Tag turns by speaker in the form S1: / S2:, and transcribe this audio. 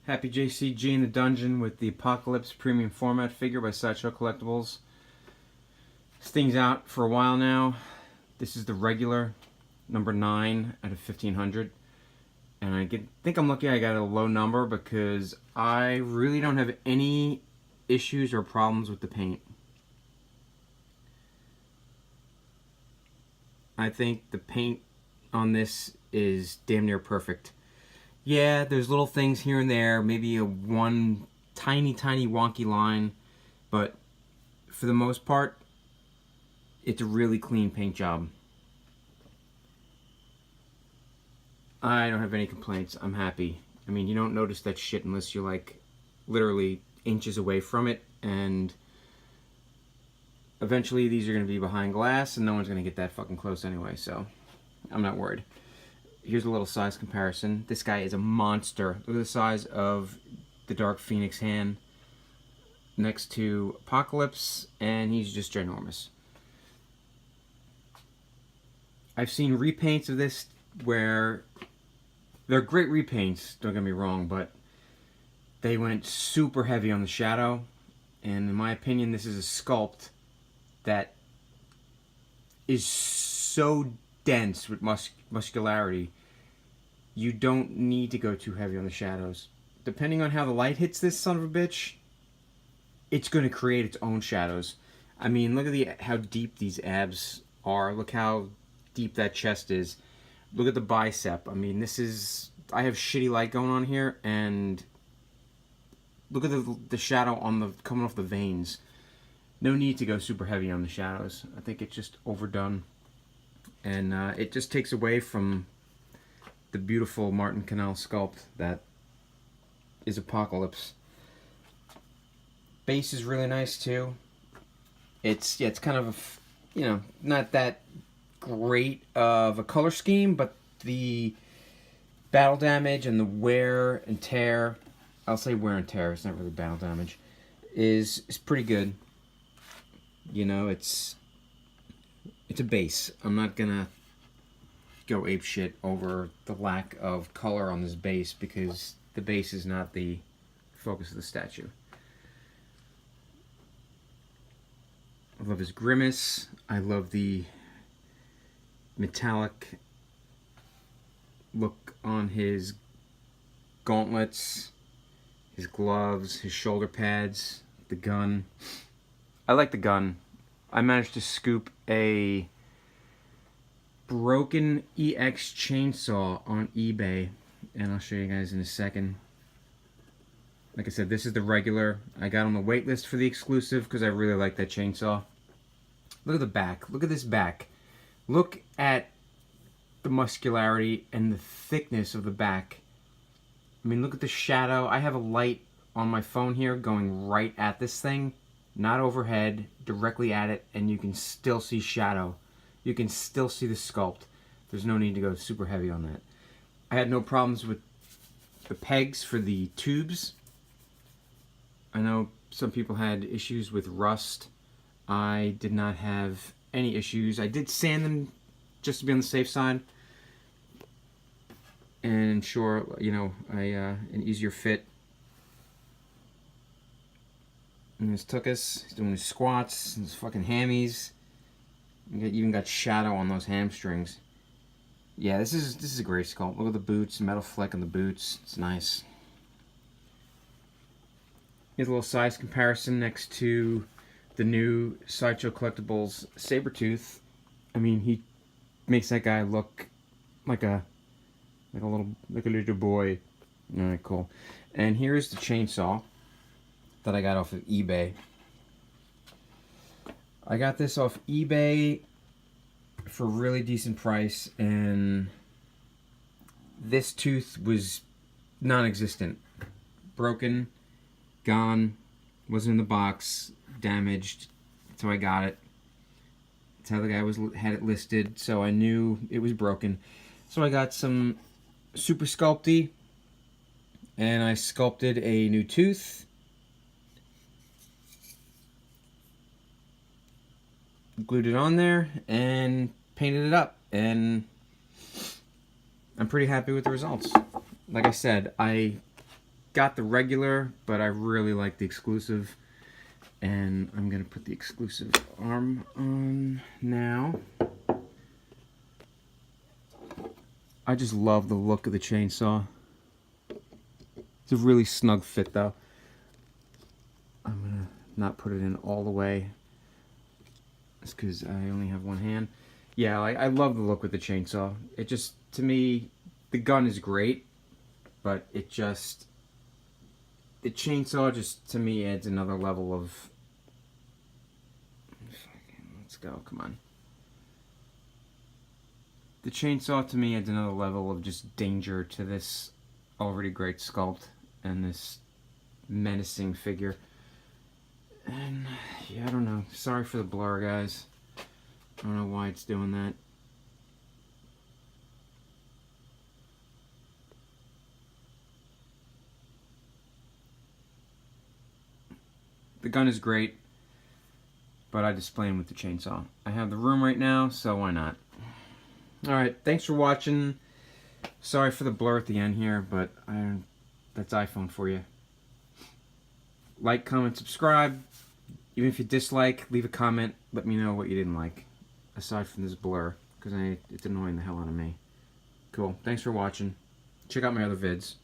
S1: Happy JCG in the dungeon with the Apocalypse premium format figure by Sideshow Collectibles. This thing's out for a while now. This is the regular, number 9 out of 1500. And I think I'm lucky I got a low number because I really don't have any issues or problems with the paint. I think the paint on this is damn near perfect. Yeah, there's little things here and there, maybe one tiny wonky line, but for the most part, it's a really clean paint job. I don't have any complaints. I'm happy. I mean, you don't notice that shit unless you're like literally inches away from it, and eventually these are going to be behind glass and no one's going to get that fucking close anyway, so I'm not worried. Here's a little size comparison. This guy is a monster. Look at the size of the Dark Phoenix hand next to Apocalypse, and he's just ginormous. I've seen repaints of this where they're great repaints, don't get me wrong, but they went super heavy on the shadow, and in my opinion this is a sculpt that is so dense with muscularity, you don't need to go too heavy on the shadows. Depending on how the light hits this son of a bitch, it's going to create its own shadows. I mean, look at how deep these abs are. Look how deep that chest is. Look at the bicep. I mean, I have shitty light going on here, and look at the shadow coming off the veins. No need to go super heavy on the shadows. I think it's just overdone. And it just takes away from the beautiful Martin Canal sculpt that is Apocalypse. Base is really nice too. It's kind of not that great of a color scheme, but the battle damage and the wear and tear, I'll say wear and tear, it's not really battle damage, is pretty good. You know, it's a base. I'm not gonna go ape shit over the lack of color on this base because the base is not the focus of the statue. I love his grimace. I love the metallic look on his gauntlets, his gloves, his shoulder pads, the gun. I like the gun. I managed to scoop a broken EX chainsaw on eBay, and I'll show you guys in a second. Like I said, this is the regular. I got on the wait list for the exclusive because I really like that chainsaw. Look at the back. Look at this back. Look at the muscularity and the thickness of the back. I mean, look at the shadow. I have a light on my phone here going right at this thing, not overhead, directly at it, and you can still see shadow. You can still see the sculpt. There's no need to go super heavy on that. I had no problems with the pegs for the tubes. I know some people had issues with rust. I did not have any issues. I did sand them just to be on the safe side and ensure, an easier fit. And this took us. He's doing his squats, his fucking hammies. You even got shadow on those hamstrings. Yeah, this is a great sculpt. Look at the boots, metal fleck on the boots. It's nice. Here's a little size comparison next to the new Sideshow Collectibles Sabretooth. I mean, he makes that guy look like a little boy. Alright, cool. And here's the chainsaw that I got off of eBay. I got this off eBay for a really decent price, and this tooth was non-existent. Broken, gone, wasn't in the box, damaged. That's how I got it. That's how the guy had it listed, so I knew it was broken. So I got some Super Sculpty, and I sculpted a new tooth. Glued it on there and painted it up, and I'm pretty happy with the results. Like I said, I got the regular, but I really like the exclusive. And I'm going to put the exclusive arm on now. I just love the look of the chainsaw. It's a really snug fit though. I'm going to not put it in all the way. It's because I only have one hand. Yeah, I love the look with the chainsaw. It just, to me, the gun is great, but it just, the chainsaw just, to me, adds another level of, let's go, come on. The chainsaw, to me, adds another level of just danger to this already great sculpt and this menacing figure. And, yeah, I don't know. Sorry for the blur, guys. I don't know why it's doing that. The gun is great, but I display them with the chainsaw. I have the room right now, so why not? Alright, thanks for watching. Sorry for the blur at the end here, but that's iPhone for you. Like, comment, subscribe. Even if you dislike, leave a comment. Let me know what you didn't like. Aside from this blur, because it's annoying the hell out of me. Cool. Thanks for watching. Check out my other vids.